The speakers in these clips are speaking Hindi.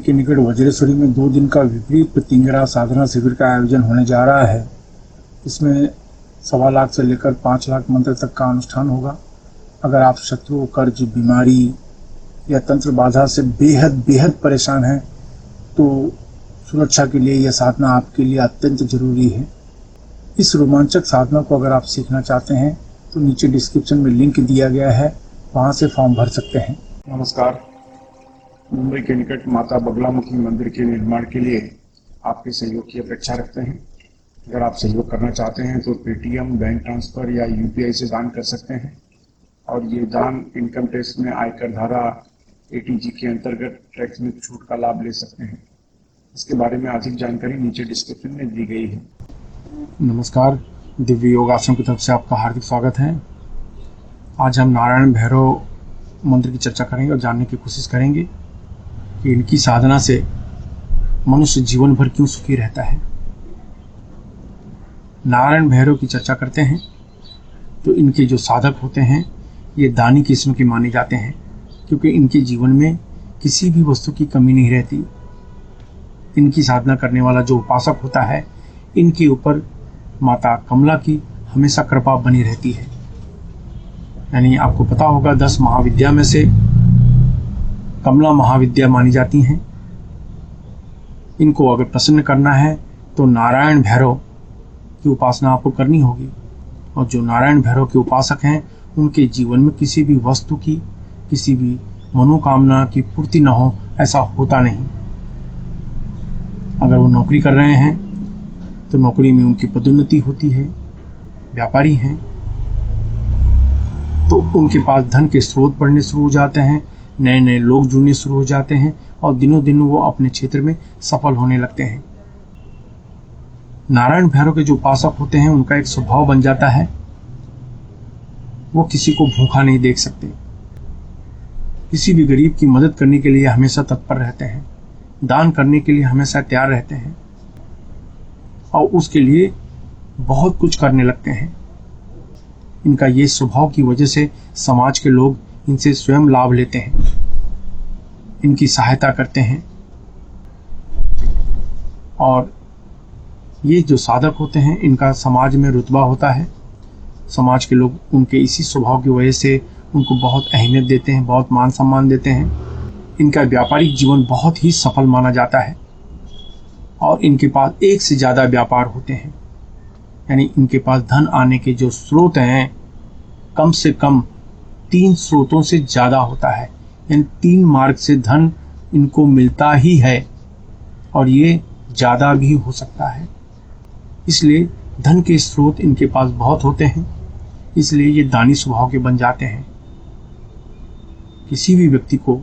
के निकट वज्रेश्वरी में 2 दिन का विपरीत प्रतिंगरा साधना शिविर का आयोजन होने जा रहा है। इसमें 1.25 लाख से लेकर 5 लाख मंत्र तक का अनुष्ठान होगा। अगर आप शत्रु, कर्ज, बीमारी या तंत्र बाधा से बेहद परेशान हैं तो सुरक्षा के लिए यह साधना आपके लिए अत्यंत जरूरी है। इस रोमांचक साधना को अगर आप सीखना चाहते हैं तो नीचे डिस्क्रिप्शन में लिंक दिया गया है, वहां से फॉर्म भर सकते हैं। नमस्कार। मुंबई के निकट माता बगलामुखी मंदिर के निर्माण के लिए आपके सहयोग की अपेक्षा रखते हैं। अगर आप सहयोग करना चाहते हैं तो पेटीएम, बैंक ट्रांसफर या यूपीआई से दान कर सकते हैं और ये दान इनकम टैक्स में आयकर धारा एटीजी के अंतर्गत टैक्स में छूट का लाभ ले सकते हैं। इसके बारे में अधिक जानकारी नीचे डिस्क्रिप्शन में दी गई है। नमस्कार, दिव्य योग आश्रम की तरफ से आपका हार्दिक स्वागत है। आज हम नारायण भैरव मंत्र की चर्चा करेंगे और जानने की कोशिश करेंगे कि इनकी साधना से मनुष्य जीवन भर क्यों सुखी रहता है। नारायण भैरव की चर्चा करते हैं तो इनके जो साधक होते हैं ये दानी किस्म के माने जाते हैं, क्योंकि इनके जीवन में किसी भी वस्तु की कमी नहीं रहती। इनकी साधना करने वाला जो उपासक होता है, इनके ऊपर माता कमला की हमेशा कृपा बनी रहती है। यानी आपको पता होगा 10 महाविद्या में से कमला महाविद्या मानी जाती हैं। इनको अगर प्रसन्न करना है तो नारायण भैरव की उपासना आपको करनी होगी। और जो नारायण भैरव के उपासक हैं उनके जीवन में किसी भी वस्तु की, किसी भी मनोकामना की पूर्ति न हो, ऐसा होता नहीं। अगर वो नौकरी कर रहे हैं तो नौकरी में उनकी पदोन्नति होती है। व्यापारी हैं तो उनके पास धन के स्रोत बढ़ने शुरू हो जाते हैं, नए नए लोग जुड़ने शुरू हो जाते हैं और दिनों दिन वो अपने क्षेत्र में सफल होने लगते हैं। नारायण भैरव के जो उपासक होते हैं उनका एक स्वभाव बन जाता है, वो किसी को भूखा नहीं देख सकते। किसी भी गरीब की मदद करने के लिए हमेशा तत्पर रहते हैं, दान करने के लिए हमेशा तैयार रहते हैं और उसके लिए बहुत कुछ करने लगते हैं। इनका ये स्वभाव की वजह से समाज के लोग इनसे स्वयं लाभ लेते हैं, इनकी सहायता करते हैं। और ये जो साधक होते हैं इनका समाज में रुतबा होता है। समाज के लोग उनके इसी स्वभाव की वजह से उनको बहुत अहमियत देते हैं, बहुत मान सम्मान देते हैं। इनका व्यापारिक जीवन बहुत ही सफल माना जाता है और इनके पास एक से ज़्यादा व्यापार होते हैं। यानी इनके पास धन आने के जो स्रोत हैं कम से कम 3 स्रोतों से ज़्यादा होता है। यानी 3 मार्ग से धन इनको मिलता ही है और ये ज़्यादा भी हो सकता है। इसलिए धन के स्रोत इनके पास बहुत होते हैं, इसलिए ये दानी स्वभाव के बन जाते हैं। किसी भी व्यक्ति को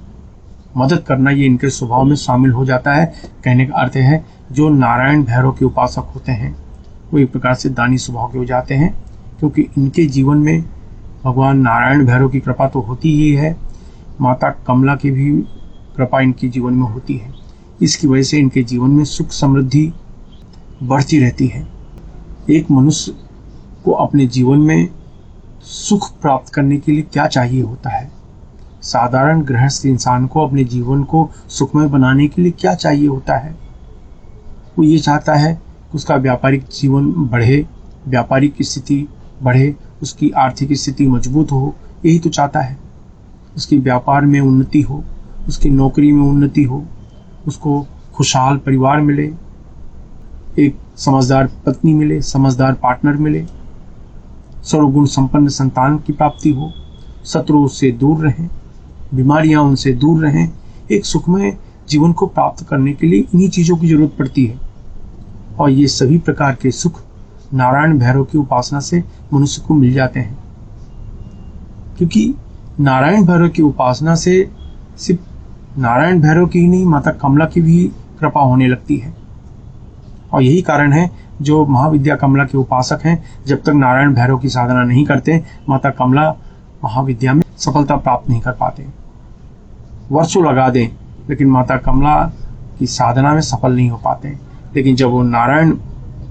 मदद करना ये इनके स्वभाव में शामिल हो जाता है। कहने का अर्थ है जो नारायण भैरव के उपासक होते हैं वो एक प्रकार से दानी स्वभाव के हो जाते हैं, क्योंकि इनके जीवन में भगवान नारायण भैरव की कृपा तो होती ही है, माता कमला की भी कृपा इनके जीवन में होती है। इसकी वजह से इनके जीवन में सुख समृद्धि बढ़ती रहती है। एक मनुष्य को अपने जीवन में सुख प्राप्त करने के लिए क्या चाहिए होता है? साधारण गृहस्थ इंसान को अपने जीवन को सुखमय बनाने के लिए क्या चाहिए होता है? वो ये चाहता है कि उसका व्यापारिक जीवन बढ़े, व्यापारिक स्थिति बढ़े, उसकी आर्थिक स्थिति मजबूत हो, यही तो चाहता है। उसकी व्यापार में उन्नति हो, उसकी नौकरी में उन्नति हो, उसको खुशहाल परिवार मिले, एक समझदार पत्नी मिले, समझदार पार्टनर मिले, सर्वगुण संपन्न संतान की प्राप्ति हो, शत्रु उससे दूर रहें, बीमारियां उनसे दूर रहें। एक सुखमय जीवन को प्राप्त करने के लिए इन्हीं चीज़ों की जरूरत पड़ती है और ये सभी प्रकार के सुख नारायण भैरव की उपासना से मनुष्य को मिल जाते हैं। क्योंकि नारायण भैरव की उपासना से सिर्फ नारायण भैरव की ही नहीं, माता कमला की भी कृपा होने लगती है। और यही कारण है जो महाविद्या कमला के उपासक हैं, जब तक नारायण भैरव की साधना नहीं करते, माता कमला महाविद्या में सफलता प्राप्त नहीं कर पाते। वर्षों लगा दें लेकिन माता कमला की साधना में सफल नहीं हो पाते। लेकिन जब वो नारायण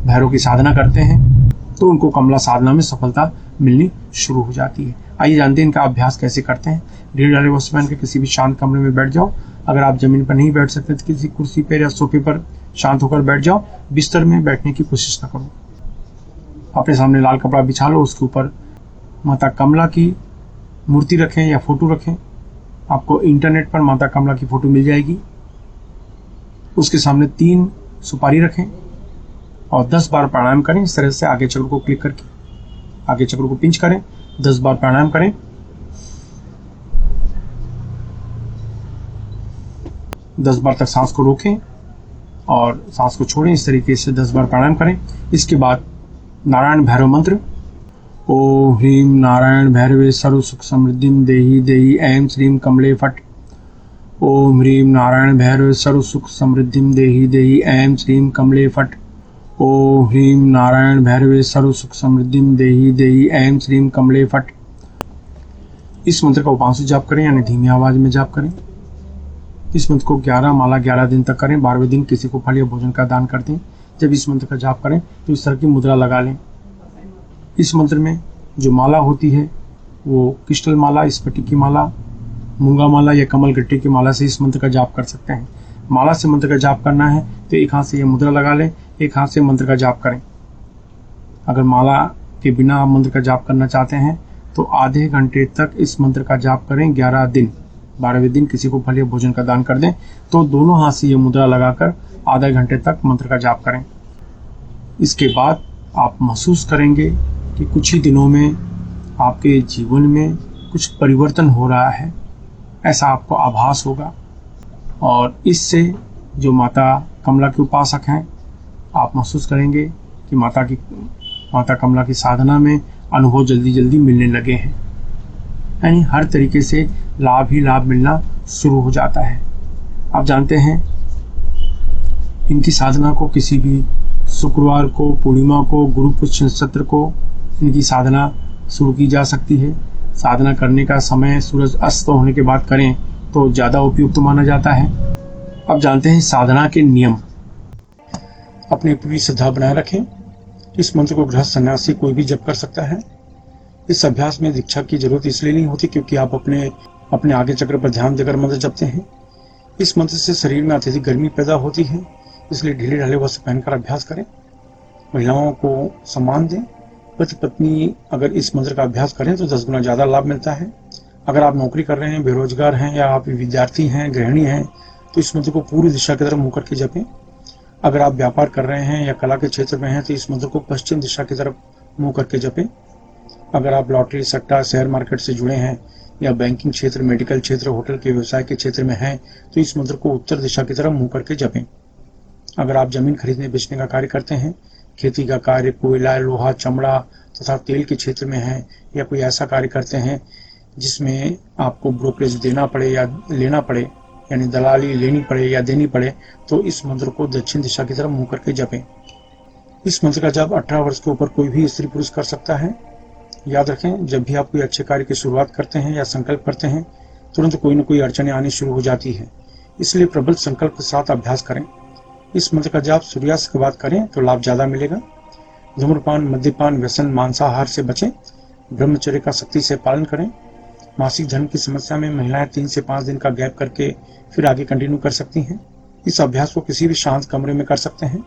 भैरव की साधना करते हैं तो उनको कमला साधना में सफलता मिलनी शुरू हो जाती है। आइए जानते हैं इनका अभ्यास कैसे करते हैं। ढेर डाले वस्तु पहन के किसी भी शांत कमरे में बैठ जाओ अगर आप जमीन पर नहीं बैठ सकते तो किसी कुर्सी पर या सोफे पर शांत होकर बैठ जाओ। बिस्तर में बैठने की कोशिश न करो। अपने सामने लाल कपड़ा बिछा लो, उसके ऊपर माता कमला की मूर्ति रखें या फोटो रखें। आपको इंटरनेट पर माता कमला की फोटो मिल जाएगी। उसके सामने 3 सुपारी रखें और 10 बार प्राणायाम करें। इस तरह से आगे चक्र को क्लिक करके आगे चक्र को पिंच करें, 10 बार प्राणायाम करें। 10 बार तक सांस को रोकें और सांस को छोड़ें। इस तरीके से 10 बार प्राणायाम करें। इसके बाद नारायण भैरव मंत्र, ओम ह्रीं नारायण भैरवे सर्व सुख समृद्धिम देहि देहि ऐं श्रीं कमले फट। ओम ह्रीं नारायण भैरवे सर्व सुख समृद्धिम देहि देहि ऐं श्रीं कमले फट। ओम ह्रीं नारायण भैरवे सर्व सुख समृद्धिम देहि देहि ऐं श्रीं कमले फट। इस मंत्र का उपांशु जाप करें, यानी धीमी आवाज में जाप करें। इस मंत्र को 11 माला 11 दिन तक करें। 12वें दिन किसी को फल या भोजन का दान कर दें। जब इस मंत्र का जाप करें तो इस तरह की मुद्रा लगा लें। इस मंत्र में जो माला होती है वो क्रिस्टल माला, स्फटिक की माला, मूंगा माला या कमल गट्टे की माला से इस मंत्र का जाप कर सकते हैं। माला से मंत्र का जाप करना है तो एक हाथ से यह मुद्रा लगा लें, एक हाथ से मंत्र का जाप करें। अगर माला के बिना आप मंत्र का जाप करना चाहते हैं तो आधे घंटे तक इस मंत्र का जाप करें 11 दिन। 12वें दिन किसी को फल या भोजन का दान कर दें। तो दोनों हाथ से ये मुद्रा लगाकर आधे घंटे तक मंत्र का जाप करें। इसके बाद आप महसूस करेंगे कि कुछ ही दिनों में आपके जीवन में कुछ परिवर्तन हो रहा है, ऐसा आपको आभास होगा। और इससे जो माता कमला के उपासक हैं, आप महसूस करेंगे कि माता कमला की साधना में अनुभव जल्दी जल्दी मिलने लगे हैं। यानी हर तरीके से लाभ ही लाभ मिलना शुरू हो जाता है। आप जानते हैं इनकी साधना को किसी भी शुक्रवार को, पूर्णिमा को, गुरु पुष्य नक्षत्र को इनकी साधना शुरू की जा सकती है। साधना करने का समय सूरज अस्त होने के बाद करें तो ज़्यादा उपयुक्त माना जाता है। अब जानते हैं साधना के नियम। अपनी पूरी श्रद्धा बनाए रखें। इस मंत्र को गृहस्थ सन्यासी कोई भी जप कर सकता है। इस अभ्यास में दीक्षा की जरूरत इसलिए नहीं होती क्योंकि आप अपने आगे चक्र पर ध्यान देकर मंत्र जपते हैं। इस मंत्र से शरीर में अत्यधिक गर्मी पैदा होती है, इसलिए ढीले ढाले वस्त्र पहनकर अभ्यास करें। महिलाओं को सम्मान दें। पति पत्नी अगर इस मंत्र का अभ्यास करें तो 10 गुना ज़्यादा लाभ मिलता है। अगर आप नौकरी कर रहे हैं, बेरोजगार हैं या आप विद्यार्थी हैं, गृहिणी हैं, तो इस मंत्र को पूरी दिशा की तरफ मुँह करके जपें। अगर आप व्यापार कर रहे हैं या कला के क्षेत्र में हैं तो इस मंत्र को पश्चिम दिशा की तरफ मुँह करके जपें। अगर आप लॉटरी, सट्टा, शेयर मार्केट से जुड़े हैं या बैंकिंग क्षेत्र, मेडिकल क्षेत्र, होटल के व्यवसाय के क्षेत्र में हैं तो इस मंत्र को उत्तर दिशा की तरफ मुँह करके जपें। अगर आप जमीन खरीदने बेचने का कार्य करते हैं, खेती का कार्य, कोयला, लोहा, चमड़ा तथा तेल के क्षेत्र में हैं या कोई ऐसा कार्य करते हैं जिसमें आपको ब्रोकरेज देना पड़े या लेना पड़े, यानी दलाली लेनी पड़े या देनी पड़े, तो इस मंत्र को दक्षिण दिशा की तरफ मुँह करके जपें। इस मंत्र का जाप 18 वर्ष के ऊपर कोई भी स्त्री पुरुष कर सकता है। याद रखें, जब भी आप कोई अच्छे कार्य की शुरुआत करते हैं या संकल्प करते हैं तुरंत कोई न कोई अड़चनें आनी शुरू हो जाती है, इसलिए प्रबल संकल्प के साथ अभ्यास करें। इस मंत्र का जाप सूर्यास्त के बाद करें तो लाभ ज़्यादा मिलेगा। धूम्रपान, मद्यपान, व्यसन, मांसाहार से बचें। ब्रह्मचर्य का सख्ती से पालन करें। मासिक धर्म की समस्या में महिलाएं 3 से 5 दिन का गैप करके फिर आगे कंटिन्यू कर सकती हैं। इस अभ्यास को किसी भी शांत कमरे में कर सकते हैं।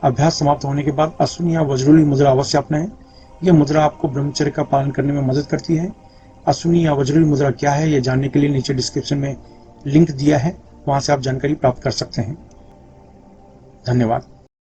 अभ्यास समाप्त होने के बाद अश्विनी या वज्रोली मुद्रा अवश्य अपनाएं। यह मुद्रा आपको ब्रह्मचर्य का पालन करने में मदद करती है। अश्विनी या वज्रोली मुद्रा क्या है, यह जानने के लिए नीचे डिस्क्रिप्शन में लिंक दिया है, वहां से आप जानकारी प्राप्त कर सकते हैं। धन्यवाद।